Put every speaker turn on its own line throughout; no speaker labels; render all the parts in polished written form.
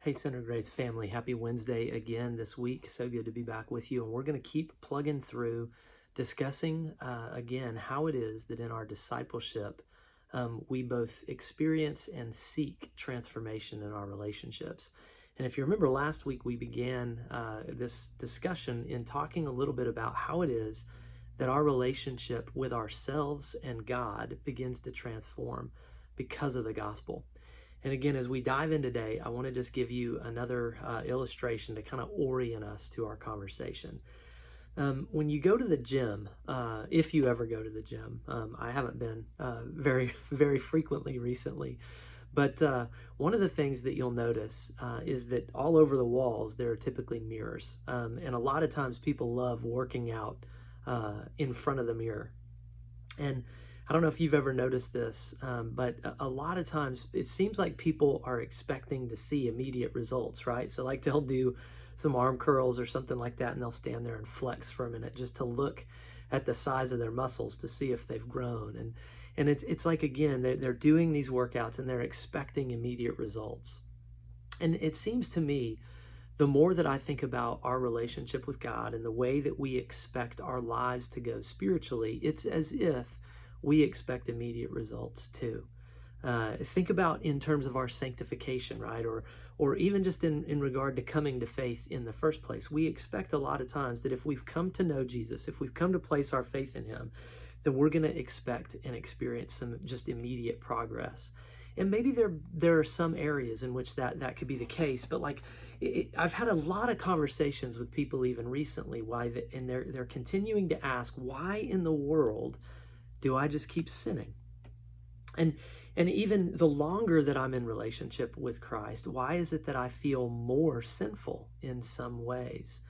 Hey, Center Grace family, happy Wednesday again this week. So good to be back with you. And we're going to keep plugging through, discussing again how it is that in our discipleship, we both experience and seek transformation in our relationships. And if you remember last week, we began this discussion in talking a little bit about how it is that our relationship with ourselves and God begins to transform because of the gospel. And again, as we dive in today, I want to just give you another illustration to kind of orient us to our conversation. When you go to the gym, if you ever go to the gym, I haven't been very, very frequently recently, but one of the things that you'll notice is that all over the walls, there are typically mirrors. And a lot of times people love working out in front of the mirror. And I don't know if you've ever noticed this, but a lot of times it seems like people are expecting to see immediate results, right? So like they'll do some arm curls or something like that, and they'll stand there and flex for a minute just to look at the size of their muscles to see if they've grown. And it's like, again, they're doing these workouts and they're expecting immediate results. And it seems to me, the more that I think about our relationship with God and the way that we expect our lives to go spiritually, it's as if we expect immediate results too. Think about in terms of our sanctification, right? Or even just in regard to coming to faith in the first place. We expect a lot of times that if we've come to know Jesus, if we've come to place our faith in him, then we're going to expect and experience some just immediate progress. And maybe there are some areas in which that could be the case, but like I've had a lot of conversations with people even recently, and they're continuing to ask, why in the world do I just keep sinning? And even the longer that I'm in relationship with Christ, why is it that I feel more sinful in some ways?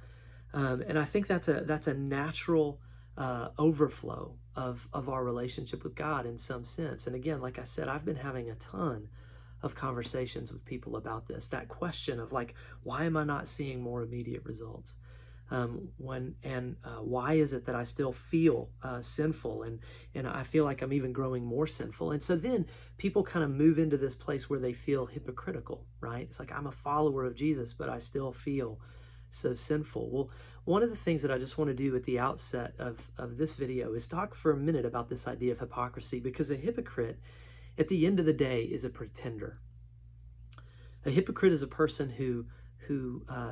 And I think that's a natural overflow of our relationship with God in some sense. And again, like I said, I've been having a ton of conversations with people about this. That question of like, why am I not seeing more immediate results? Why is it that I still feel sinful and I feel like I'm even growing more sinful? And so then people kind of move into this place where they feel hypocritical, right? It's like, I'm a follower of Jesus, but I still feel so sinful. Well, one of the things that I just want to do at the outset of this video is talk for a minute about this idea of hypocrisy, because a hypocrite at the end of the day is a pretender. A hypocrite is a person who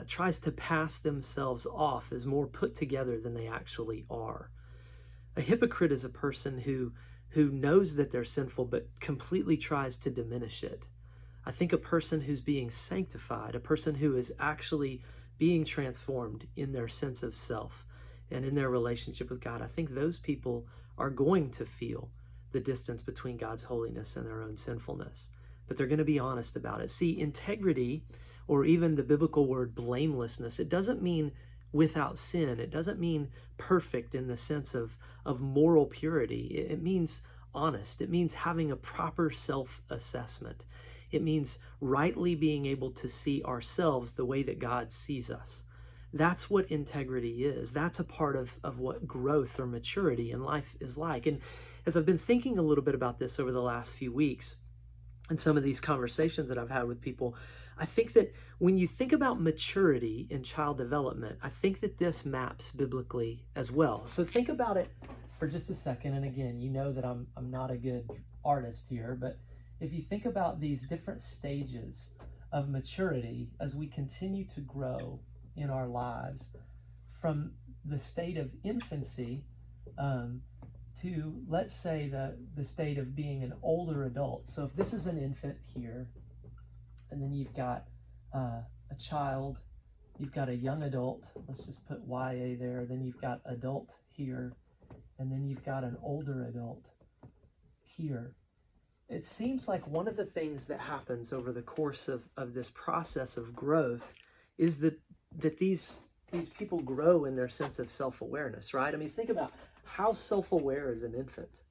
tries to pass themselves off as more put together than they actually are. A hypocrite is a person who knows that they're sinful but completely tries to diminish it. I think a person who's being sanctified, a person who is actually being transformed in their sense of self and in their relationship with God, I think those people are going to feel the distance between God's holiness and their own sinfulness. But they're going to be honest about it. See, integrity, or even the biblical word blamelessness, it doesn't mean without sin. It doesn't mean perfect in the sense of moral purity. It means honest. It means having a proper self-assessment. It means rightly being able to see ourselves the way that God sees us. That's what integrity is. That's a part of what growth or maturity in life is like. And as I've been thinking a little bit about this over the last few weeks, and some of these conversations that I've had with people, I think that when you think about maturity in child development, I think that this maps biblically as well. So think about it for just a second. And again, you know that I'm not a good artist here, but if you think about these different stages of maturity as we continue to grow in our lives, from the state of infancy to, let's say, the state of being an older adult. So if this is an infant here, and then you've got a child, you've got a young adult, let's just put YA there, then you've got adult here, and then you've got an older adult here. It seems like one of the things that happens over the course of this process of growth is that these people grow in their sense of self-awareness, right? I mean, think about how self-aware is an infant,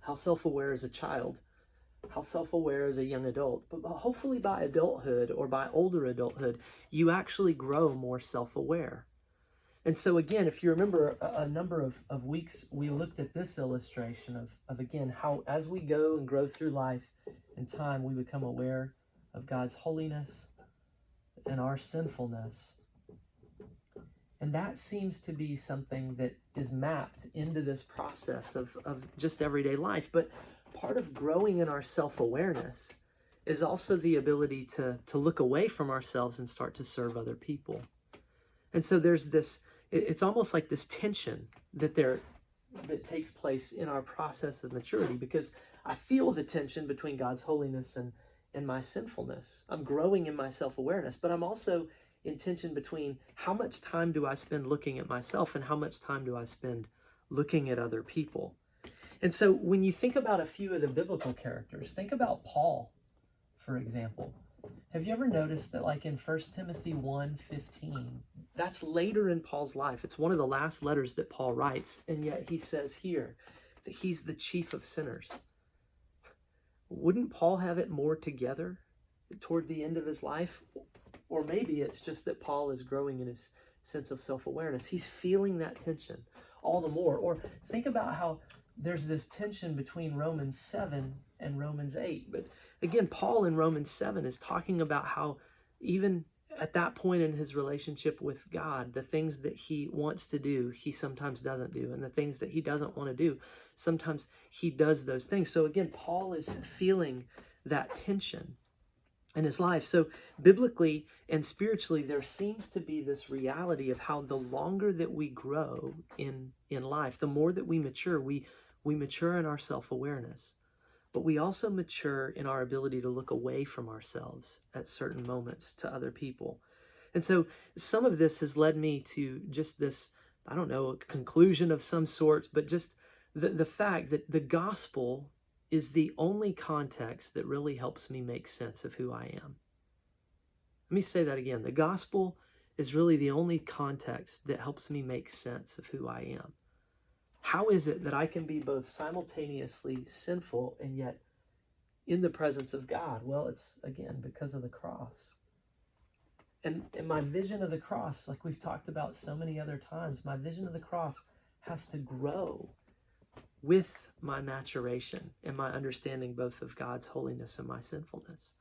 how self-aware is a child, how self-aware is a young adult. But hopefully by adulthood or by older adulthood, you actually grow more self-aware. And so again, if you remember a number of weeks, we looked at this illustration of again, how as we go and grow through life and time, we become aware of God's holiness, and our sinfulness. And that seems to be something that is mapped into this process of just everyday life. But part of growing in our self-awareness is also the ability to look away from ourselves and start to serve other people. And so there's this, it's almost like this tension that takes place in our process of maturity, because I feel the tension between God's holiness and my sinfulness. I'm growing in my self-awareness, but I'm also in tension between how much time do I spend looking at myself and how much time do I spend looking at other people. And so when you think about a few of the biblical characters, think about Paul, for example. Have you ever noticed that, like in 1 Timothy 1:15, that's later in Paul's life. It's one of the last letters that Paul writes, and yet he says here that he's the chief of sinners. Wouldn't Paul have it more together toward the end of his life? Or maybe it's just that Paul is growing in his sense of self-awareness. He's feeling that tension all the more. Or think about how there's this tension between Romans 7 and Romans 8. But again, Paul in Romans 7 is talking about how even at that point in his relationship with God, the things that he wants to do, he sometimes doesn't do. And the things that he doesn't want to do, sometimes he does those things. So again, Paul is feeling that tension in his life. So biblically and spiritually, there seems to be this reality of how the longer that we grow in life, the more that we mature mature in our self-awareness, but we also mature in our ability to look away from ourselves at certain moments to other people. And so some of this has led me to just this, I don't know, a conclusion of some sort, but just the fact that the gospel is the only context that really helps me make sense of who I am. Let me say that again. The gospel is really the only context that helps me make sense of who I am. How is it that I can be both simultaneously sinful and yet in the presence of God? Well, it's, again, because of the cross. And my vision of the cross, like we've talked about so many other times, my vision of the cross has to grow with my maturation and my understanding both of God's holiness and my sinfulness.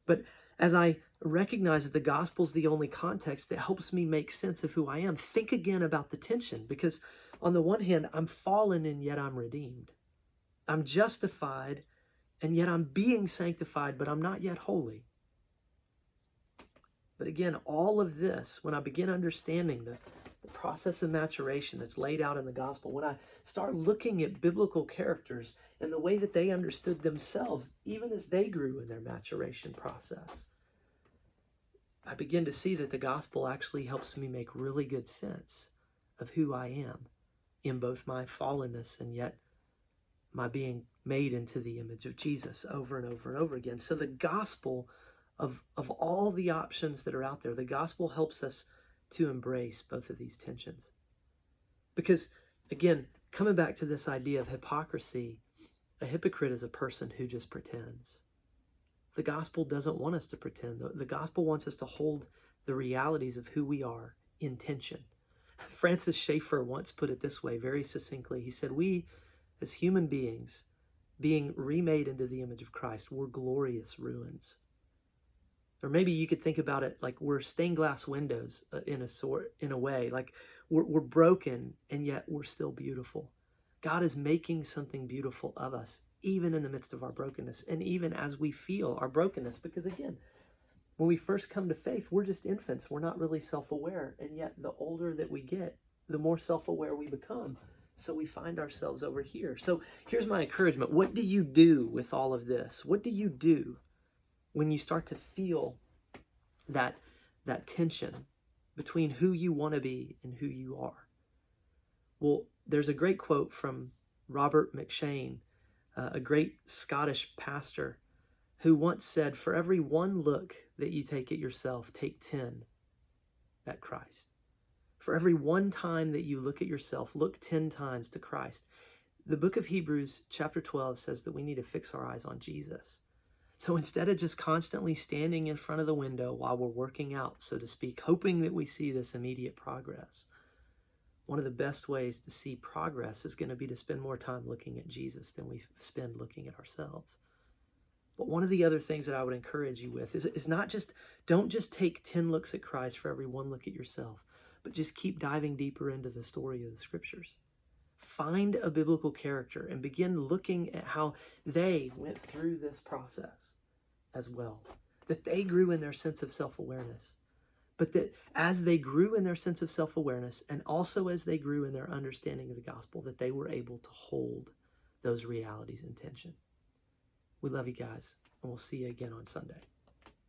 But as I recognize that the gospel is the only context that helps me make sense of who I am, think again about the tension, because on the one hand, I'm fallen and yet I'm redeemed. I'm justified and yet I'm being sanctified, but I'm not yet holy. But again, all of this, when I begin understanding the process of maturation that's laid out in the gospel, when I start looking at biblical characters and the way that they understood themselves, even as they grew in their maturation process, I begin to see that the gospel actually helps me make really good sense of who I am in both my fallenness and yet my being made into the image of Jesus over and over and over again. So the gospel, of all the options that are out there, the gospel helps us to embrace both of these tensions. Because, again, coming back to this idea of hypocrisy, a hypocrite is a person who just pretends. The gospel doesn't want us to pretend. The gospel wants us to hold the realities of who we are in tension. Francis Schaeffer once put it this way very succinctly. He said, we, as human beings, being remade into the image of Christ, we're glorious ruins. Or maybe you could think about it like we're stained glass windows in a way. Like we're broken and yet we're still beautiful. God is making something beautiful of us, even in the midst of our brokenness, and even as we feel our brokenness. Because again, when we first come to faith, we're just infants. We're not really self-aware. And yet the older that we get, the more self-aware we become. So we find ourselves over here. So here's my encouragement. What do you do with all of this? What do you do when you start to feel that tension between who you want to be and who you are? Well, there's a great quote from Robert McShane, a great Scottish pastor, who once said, for every one look that you take at yourself, take 10 at Christ. For every one time that you look at yourself, look 10 times to Christ. The book of Hebrews chapter 12 says that we need to fix our eyes on Jesus. So instead of just constantly standing in front of the window while we're working out, so to speak, hoping that we see this immediate progress, one of the best ways to see progress is going to be to spend more time looking at Jesus than we spend looking at ourselves. But one of the other things that I would encourage you with is not just, don't just take 10 looks at Christ for every one look at yourself, but just keep diving deeper into the story of the scriptures. Find a biblical character and begin looking at how they went through this process as well. That they grew in their sense of self-awareness. But that as they grew in their sense of self-awareness, and also as they grew in their understanding of the gospel, that they were able to hold those realities in tension. We love you guys, and we'll see you again on Sunday.